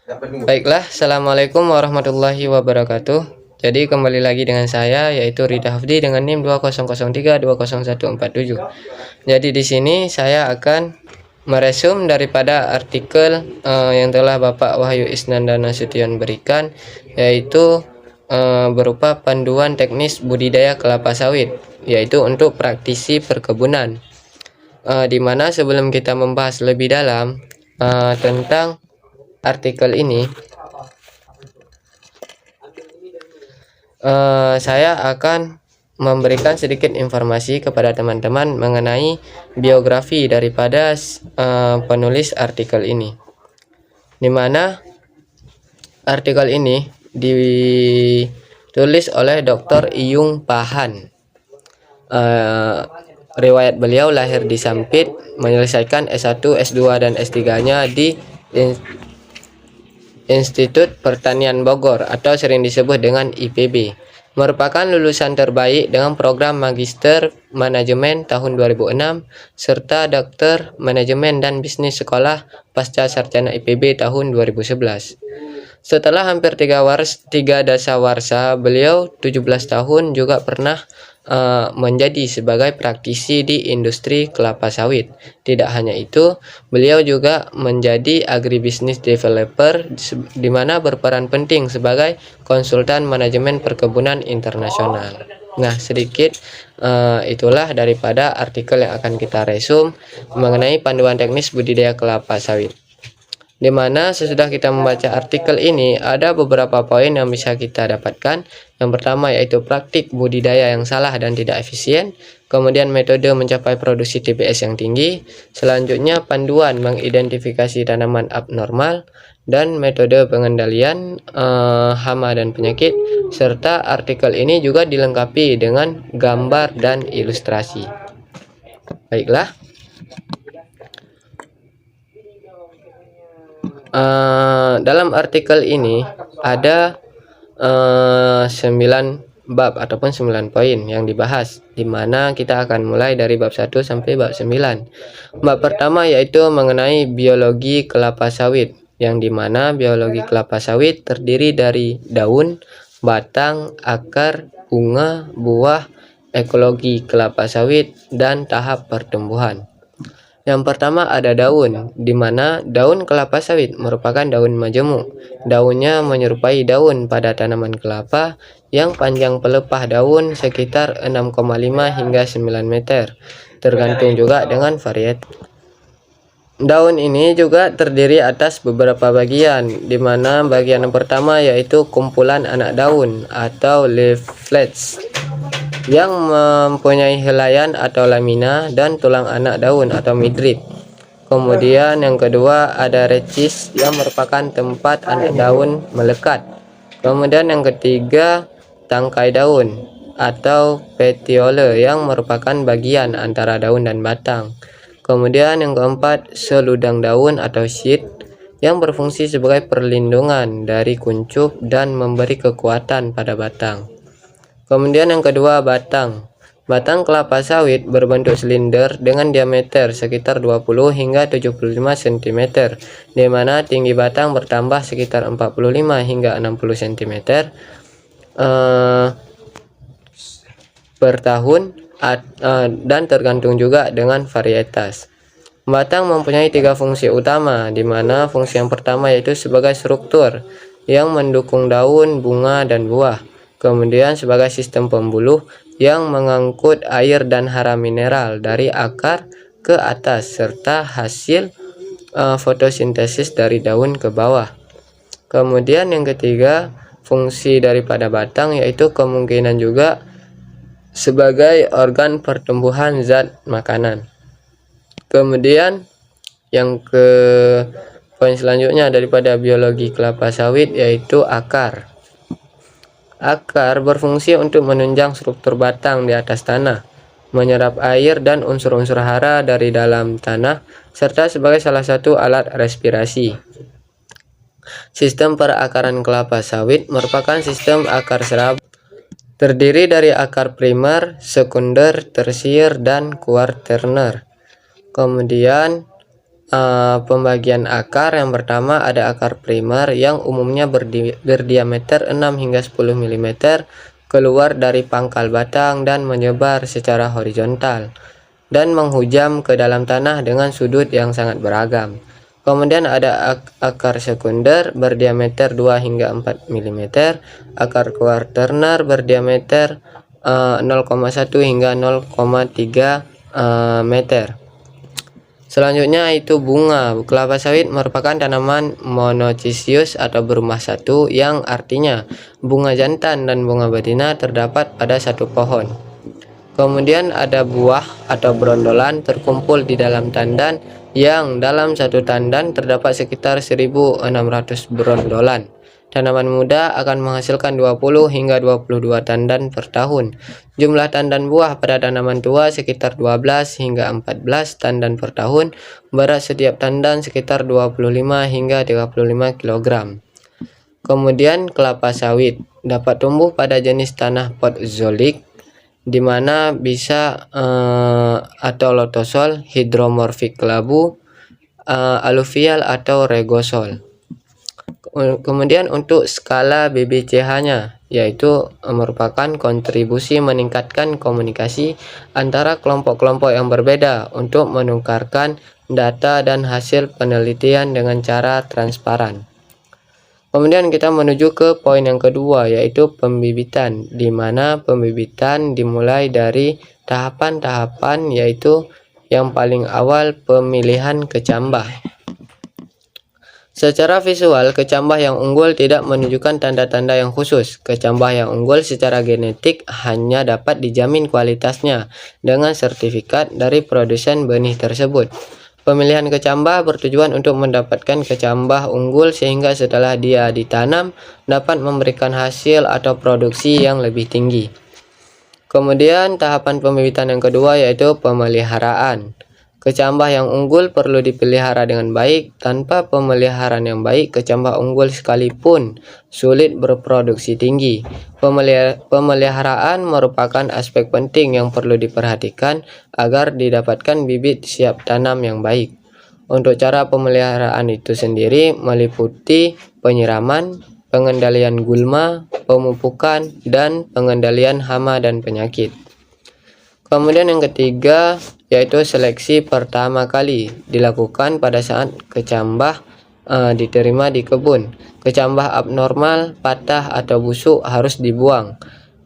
Baiklah, Assalamualaikum warahmatullahi wabarakatuh. Jadi kembali lagi dengan saya yaitu Rida Hafdi dengan NIM 2003201147. Jadi di sini saya akan meresum daripada artikel yang telah Bapak Wahyu Isnanda Nasution berikan, yaitu berupa panduan teknis budidaya kelapa sawit, yaitu untuk praktisi perkebunan. Di mana sebelum kita membahas lebih dalam tentang artikel ini, saya akan memberikan sedikit informasi kepada teman-teman mengenai biografi daripada penulis artikel ini, di mana artikel ini ditulis oleh Dr. Iyung Pahan. Riwayat beliau lahir di Sampit, menyelesaikan S1, S2, dan S3-nya di Institut Pertanian Bogor atau sering disebut dengan IPB. Merupakan lulusan terbaik dengan program Magister Manajemen tahun 2006 serta Dokter Manajemen dan Bisnis Sekolah Pasca Sarjana IPB tahun 2011. Setelah hampir 3 dasawarsa, beliau 17 tahun juga pernah menjadi sebagai praktisi di industri kelapa sawit. Tidak hanya itu, beliau juga menjadi agribisnis developer, di mana berperan penting sebagai konsultan manajemen perkebunan internasional. Nah, sedikit itulah daripada artikel yang akan kita resum mengenai panduan teknis budidaya kelapa sawit. Di mana sesudah kita membaca artikel ini, ada beberapa poin yang bisa kita dapatkan. Yang pertama yaitu praktik budidaya yang salah dan tidak efisien, kemudian metode mencapai produksi TBS yang tinggi, selanjutnya panduan mengidentifikasi tanaman abnormal, dan metode pengendalian hama dan penyakit, serta artikel ini juga dilengkapi dengan gambar dan ilustrasi. Baiklah. Dalam artikel ini ada 9 bab ataupun 9 poin yang dibahas, di mana kita akan mulai dari bab 1 sampai bab 9. Bab pertama yaitu mengenai biologi kelapa sawit, yang dimana biologi kelapa sawit terdiri dari daun, batang, akar, bunga, buah, ekologi kelapa sawit, dan tahap pertumbuhan. Yang pertama ada daun, di mana daun kelapa sawit merupakan daun majemuk. Daunnya menyerupai daun pada tanaman kelapa yang panjang pelepah daun sekitar 6,5 hingga 9 meter, tergantung juga dengan varietas. Daun ini juga terdiri atas beberapa bagian, di mana bagian yang pertama yaitu kumpulan anak daun atau leaflets, yang mempunyai helaian atau lamina dan tulang anak daun atau midrib. Kemudian yang kedua ada rachis, yang merupakan tempat anak daun melekat. Kemudian yang ketiga tangkai daun atau petiole, yang merupakan bagian antara daun dan batang. Kemudian yang keempat seludang daun atau sheath, yang berfungsi sebagai perlindungan dari kuncup dan memberi kekuatan pada batang. Kemudian yang kedua batang. Batang kelapa sawit berbentuk silinder dengan diameter sekitar 20 hingga 75 cm, di mana tinggi batang bertambah sekitar 45 hingga 60 cm per tahun, dan tergantung juga dengan varietas. Batang mempunyai 3 fungsi utama, di mana fungsi yang pertama yaitu sebagai struktur yang mendukung daun, bunga, dan buah. Kemudian sebagai sistem pembuluh yang mengangkut air dan hara mineral dari akar ke atas, serta hasil fotosintesis dari daun ke bawah. Kemudian yang ketiga, fungsi daripada batang yaitu kemungkinan juga sebagai organ pertumbuhan zat makanan. Kemudian yang ke poin selanjutnya daripada biologi kelapa sawit yaitu akar. Akar berfungsi untuk menunjang struktur batang di atas tanah, menyerap air dan unsur-unsur hara dari dalam tanah, serta sebagai salah satu alat respirasi. Sistem perakaran kelapa sawit merupakan sistem akar serabut, terdiri dari akar primer, sekunder, tersier, dan kuarterner. Kemudian pembagian akar. Yang pertama ada akar primer yang umumnya berdiameter 6 hingga 10 mm, keluar dari pangkal batang dan menyebar secara horizontal dan menghujam ke dalam tanah dengan sudut yang sangat beragam. Kemudian ada akar sekunder berdiameter 2 hingga 4 mm, akar kuarterner berdiameter 0,1 hingga 0,3 meter. Selanjutnya itu bunga. Kelapa sawit merupakan tanaman monoecious atau berumah satu, yang artinya bunga jantan dan bunga betina terdapat pada satu pohon. Kemudian ada buah atau brondolan terkumpul di dalam tandan, yang dalam satu tandan terdapat sekitar 1.600 brondolan. Tanaman muda akan menghasilkan 20 hingga 22 tandan per tahun. Jumlah tandan buah pada tanaman tua sekitar 12 hingga 14 tandan per tahun. Berat setiap tandan sekitar 25 hingga 35 kg. Kemudian kelapa sawit dapat tumbuh pada jenis tanah potzolik, di mana bisa atau lotosol, hidromorfik kelabu, aluvial atau regosol. Kemudian untuk skala BBCH-nya, yaitu merupakan kontribusi meningkatkan komunikasi antara kelompok-kelompok yang berbeda untuk menukarkan data dan hasil penelitian dengan cara transparan. Kemudian kita menuju ke poin yang kedua, yaitu pembibitan, di mana pembibitan dimulai dari tahapan-tahapan, yaitu yang paling awal pemilihan kecambah. Secara visual, kecambah yang unggul tidak menunjukkan tanda-tanda yang khusus. Kecambah yang unggul secara genetik hanya dapat dijamin kualitasnya dengan sertifikat dari produsen benih tersebut. Pemilihan kecambah bertujuan untuk mendapatkan kecambah unggul sehingga setelah dia ditanam dapat memberikan hasil atau produksi yang lebih tinggi. Kemudian tahapan pembibitan yang kedua yaitu pemeliharaan. Kecambah yang unggul perlu dipelihara dengan baik. Tanpa pemeliharaan yang baik, kecambah unggul sekalipun sulit berproduksi tinggi. Pemeliharaan merupakan aspek penting yang perlu diperhatikan agar didapatkan bibit siap tanam yang baik. Untuk cara pemeliharaan itu sendiri meliputi penyiraman, pengendalian gulma, pemupukan, dan pengendalian hama dan penyakit. Kemudian yang ketiga yaitu seleksi pertama kali dilakukan pada saat kecambah diterima di kebun. Kecambah abnormal, patah atau busuk harus dibuang.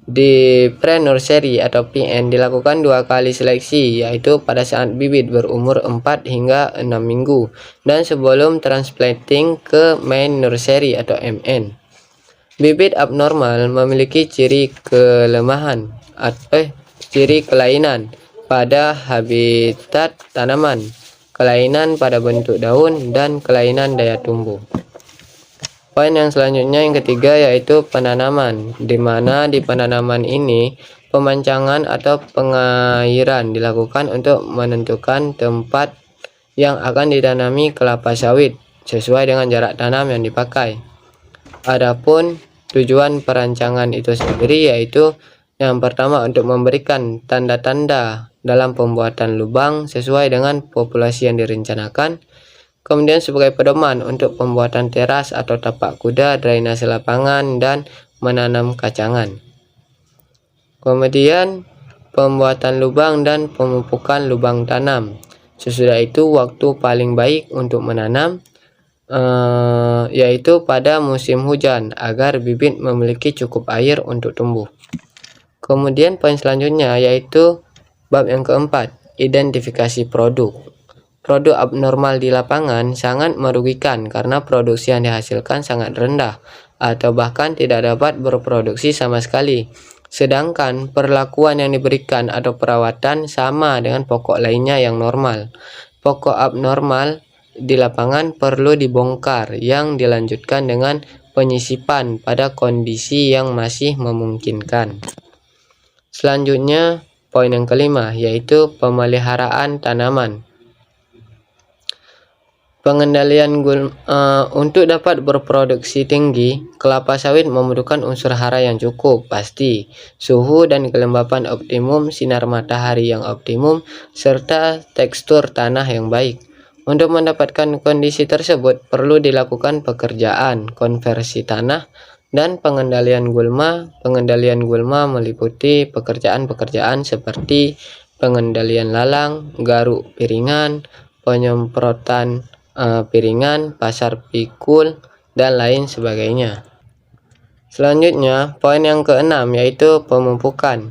Di pre-nursery atau PN dilakukan 2 kali seleksi, yaitu pada saat bibit berumur 4 hingga 6 minggu dan sebelum transplanting ke main nursery atau MN. Bibit abnormal memiliki ciri kelainan pada habitat tanaman, kelainan pada bentuk daun, dan kelainan daya tumbuh. Poin yang selanjutnya yang ketiga yaitu penanaman, di mana di penanaman ini pemancangan atau pengairan dilakukan untuk menentukan tempat yang akan ditanami kelapa sawit sesuai dengan jarak tanam yang dipakai. Adapun tujuan perancangan itu sendiri yaitu yang pertama untuk memberikan tanda-tanda dalam pembuatan lubang sesuai dengan populasi yang direncanakan. Kemudian sebagai pedoman untuk pembuatan teras atau tapak kuda, drainase lapangan, dan menanam kacangan. Kemudian pembuatan lubang dan pemupukan lubang tanam. Sesudah itu waktu paling baik untuk menanam yaitu pada musim hujan agar bibit memiliki cukup air untuk tumbuh. Kemudian poin selanjutnya yaitu bab yang keempat, identifikasi produk. Produk abnormal di lapangan sangat merugikan karena produksi yang dihasilkan sangat rendah atau bahkan tidak dapat berproduksi sama sekali. Sedangkan perlakuan yang diberikan atau perawatan sama dengan pokok lainnya yang normal. Pokok abnormal di lapangan perlu dibongkar yang dilanjutkan dengan penyisipan pada kondisi yang masih memungkinkan. Selanjutnya poin yang kelima yaitu pemeliharaan tanaman. Pengendalian untuk dapat berproduksi tinggi, kelapa sawit membutuhkan unsur hara yang cukup, pasti, suhu dan kelembapan optimum, sinar matahari yang optimum, serta tekstur tanah yang baik. Untuk mendapatkan kondisi tersebut perlu dilakukan pekerjaan konversi tanah dan pengendalian gulma. Pengendalian gulma meliputi pekerjaan-pekerjaan seperti pengendalian lalang, garuk piringan, penyemprotan piringan, pasar pikul, dan lain sebagainya. Selanjutnya, poin yang keenam yaitu pemupukan.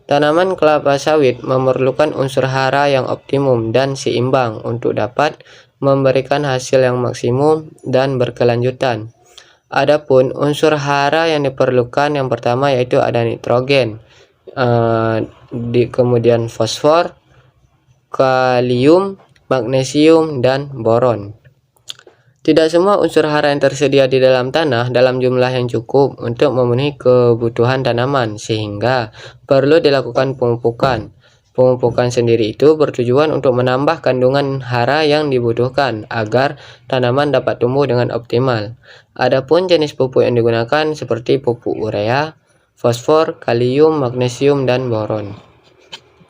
Tanaman kelapa sawit memerlukan unsur hara yang optimum dan seimbang untuk dapat memberikan hasil yang maksimum dan berkelanjutan. Adapun unsur hara yang diperlukan yang pertama yaitu ada nitrogen, kemudian fosfor, kalium, magnesium, dan boron. Tidak semua unsur hara yang tersedia di dalam tanah dalam jumlah yang cukup untuk memenuhi kebutuhan tanaman, sehingga perlu dilakukan pemupukan. Pemupukan sendiri itu bertujuan untuk menambah kandungan hara yang dibutuhkan agar tanaman dapat tumbuh dengan optimal. Adapun jenis pupuk yang digunakan seperti pupuk urea, fosfor, kalium, magnesium, dan boron.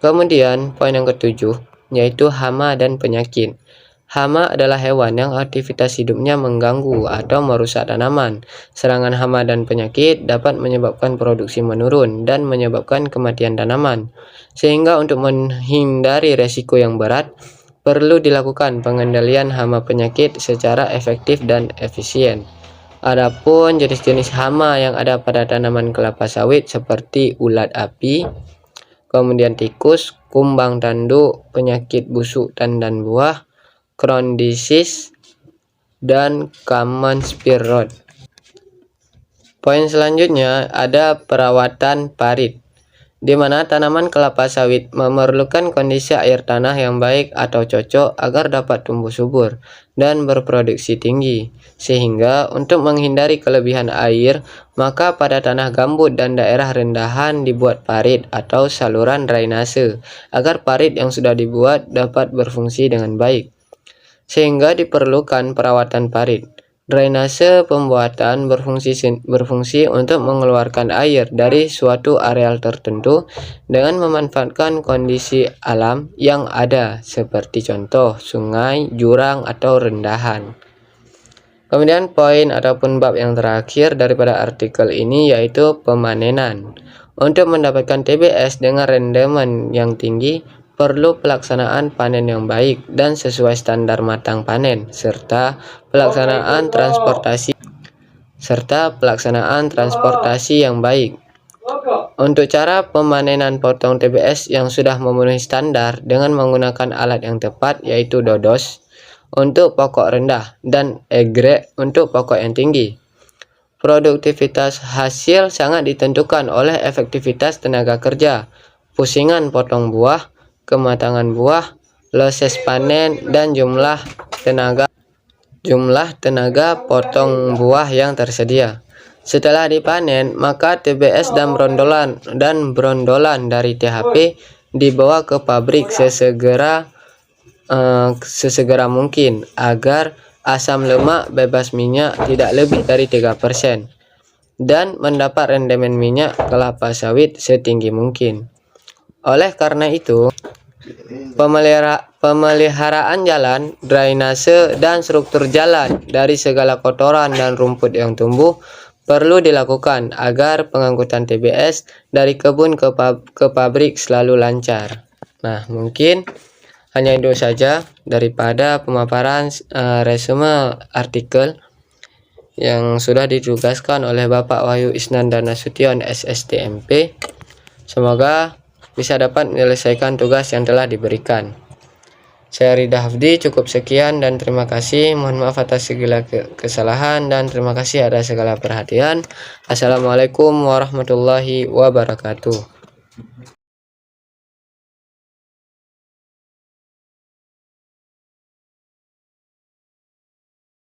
Kemudian poin yang ketujuh yaitu hama dan penyakit. Hama adalah hewan yang aktivitas hidupnya mengganggu atau merusak tanaman. Serangan hama dan penyakit dapat menyebabkan produksi menurun dan menyebabkan kematian tanaman. Sehingga untuk menghindari resiko yang berat, perlu dilakukan pengendalian hama penyakit secara efektif dan efisien. Adapun jenis-jenis hama yang ada pada tanaman kelapa sawit seperti ulat api, kemudian tikus, kumbang tanduk, penyakit busuk tandan buah, crown disease, dan common spear rot. Poin selanjutnya ada perawatan parit, di mana tanaman kelapa sawit memerlukan kondisi air tanah yang baik atau cocok agar dapat tumbuh subur dan berproduksi tinggi. Sehingga untuk menghindari kelebihan air, maka pada tanah gambut dan daerah rendahan dibuat parit atau saluran drainase agar parit yang sudah dibuat dapat berfungsi dengan baik. Sehingga diperlukan perawatan parit. Drainase pembuatan berfungsi untuk mengeluarkan air dari suatu areal tertentu dengan memanfaatkan kondisi alam yang ada, seperti contoh sungai, jurang, atau rendahan. Kemudian poin ataupun bab yang terakhir daripada artikel ini yaitu pemanenan. Untuk mendapatkan TBS dengan rendemen yang tinggi, perlu pelaksanaan panen yang baik dan sesuai standar matang panen, serta pelaksanaan transportasi yang baik. Untuk cara pemanenan potong TBS yang sudah memenuhi standar dengan menggunakan alat yang tepat yaitu dodos untuk pokok rendah dan egrek untuk pokok yang tinggi. Produktivitas hasil sangat ditentukan oleh efektivitas tenaga kerja, pusingan potong buah, kematangan buah, proses panen, dan jumlah tenaga potong buah yang tersedia. Setelah dipanen, maka TBS dan brondolan dari THP dibawa ke pabrik sesegera mungkin agar asam lemak bebas minyak tidak lebih dari 3% dan mendapat rendemen minyak kelapa sawit setinggi mungkin. Oleh karena itu, pemeliharaan jalan, drainase, dan struktur jalan dari segala kotoran dan rumput yang tumbuh perlu dilakukan agar pengangkutan TBS dari kebun ke pabrik selalu lancar. Nah, mungkin hanya itu saja daripada pemaparan resume artikel yang sudah ditugaskan oleh Bapak Wahyu Isnanda Nasution SSTMP. Semoga bisa dapat menyelesaikan tugas yang telah diberikan. Saya Rida Hafdi, cukup sekian dan terima kasih. Mohon maaf atas segala kesalahan dan terima kasih atas segala perhatian. Assalamualaikum warahmatullahi wabarakatuh.